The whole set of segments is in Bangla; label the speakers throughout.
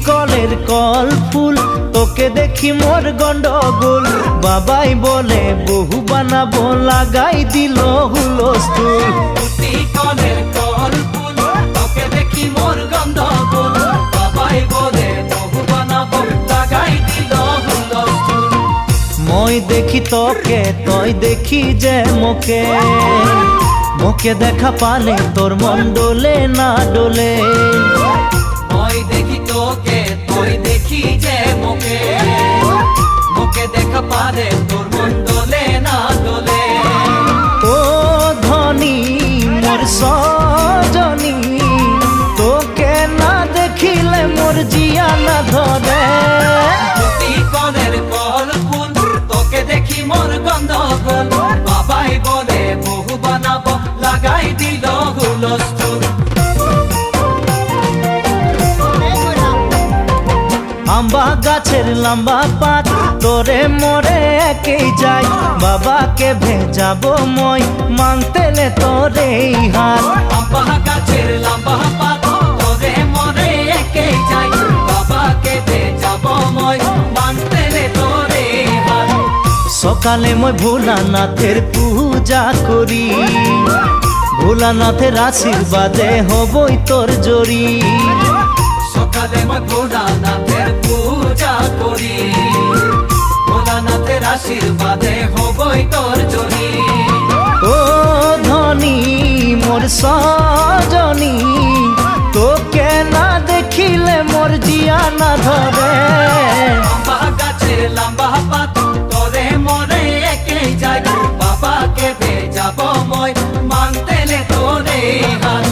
Speaker 1: কলের কল ফুল তোকে দেখি মোর গন্ডগোল বাবাই বলে বহু বানাবো লাগাই দিল হুলস্থুল
Speaker 2: কলের কল ফুল তোকে দেখি মোর গন্ডগোল বাবাই বলে বহু বানাবো লাগাই দিল হুলস্থুল
Speaker 1: মই দেখি তোকে তই দেখি যে মোকে মোকে দেখা পালে তোর মন ডোলে না ডোলে
Speaker 2: মই দেখি তোকে তুই দেখি যে মোকে মোকে দেখা পারে তোর মন দোলে না দোলে
Speaker 1: ও ধনী মোর সজনী তোকে না দেখিলে মোর জিয়া না ধরে
Speaker 2: কলের কল ফুল তোকে দেখি মোর গন্ডগোল বাবাই বলে বহু বানাবো লাগাই দিল হুলস্থুল
Speaker 1: আম্বা গাছের লম্বা পাত তোরে মোরে একেই যাই বাবাকে ভেজাবো মই মাংতেলে তোরে হাত
Speaker 2: আম্বা গাছের লম্বা পাত তোরে মোরে একেই যাই বাবাকে ভেজাবো মই মাংতেলে তোরে হাত
Speaker 1: সকালে মই ভোলানাথের পূজা করি ভোলানাথের আশীর্বাদে হবই তোর জড়ি
Speaker 2: সকালে মই ভোলানাথের পূজা করি ভোলানাথের আশীর্বাদে হবই তোর জড়ি
Speaker 1: ও ধনী মোর সজনী তোকে না দেখিলে মোর জিয়া না ধরে
Speaker 2: লম্বা গাছের লম্বা পাত তোরে মরে একেই যাই বাবাকে ভেজাবো মই মানতেলে তোরে হাত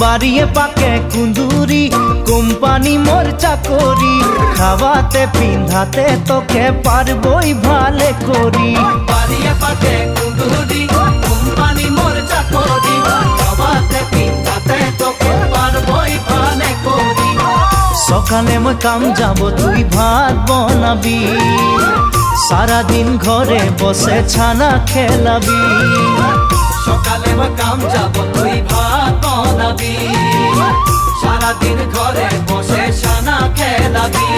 Speaker 1: বাড়িয়ে পাকে কুন্দুরি কোম্পানি মোর চাকরি খাওয়াতে পিন্ধাতে তোকে পারবই ভালে করি
Speaker 2: বাড়িয়ে পাকে কুন্দুরি কোম্পানি মোর চাকরি খাওয়াতে পিন্ধাতে তোকে পারবই ভালে করি
Speaker 1: সকালে মই কাম যাব তুই ভাত বনাবি সারাদিন ঘরে বসে ছানা খেলাবি
Speaker 2: সকালে মই কাম যাব তুই ভাত বনাবি সারাদিন ঘরে বসে ছানা খেলাবি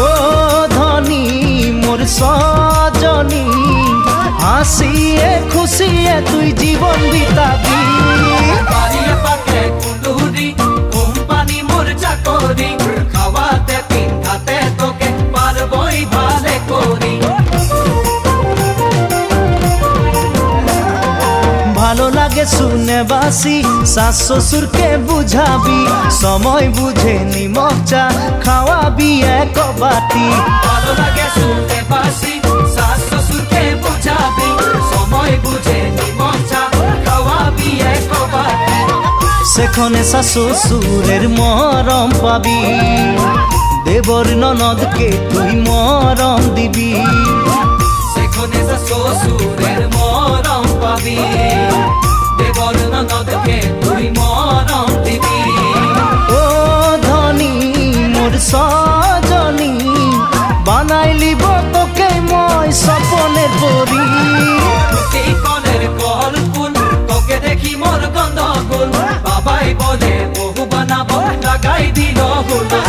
Speaker 1: ও ধনী মোর সজনী হাসিয়ে খুশিয়ে তুই জীবন বিতাবি
Speaker 2: বাড়িয়ে পাকে কুন্দুরি কোম্পানি মোর চাকরি খাওয়াতে পিন্ধাতে তোকে পারবই ভালে করি
Speaker 1: ভালো লাগে শুনে বাসি শাশ শ্বশুরকে বুঝাবি সময় বুঝে নিমক চা খাওয়াবি এক বাটি
Speaker 2: ভালো লাগে শুনতে বাসি শাশ শ্বশুরকে বুঝাবি সময় বুঝে নিমক চা খাওয়াবি এক বাটি
Speaker 1: সেখানে শাশ শ্বশুরের মরম পাবি দেবর ননদকে তুই মরম দিবি
Speaker 2: সেখানে শ্বশুরের মরম পাবি দেবর ননদকে তুই মরম দিবি
Speaker 1: ও ধনী মোর সজনী বানাইলিব তোকে মই স্বপনের পরি
Speaker 2: কলের কল ফুল তোকে দেখি মোর গন্ডগোল বাবাই বলে বহু বানাবো লাগাই দিল হুলস্থুল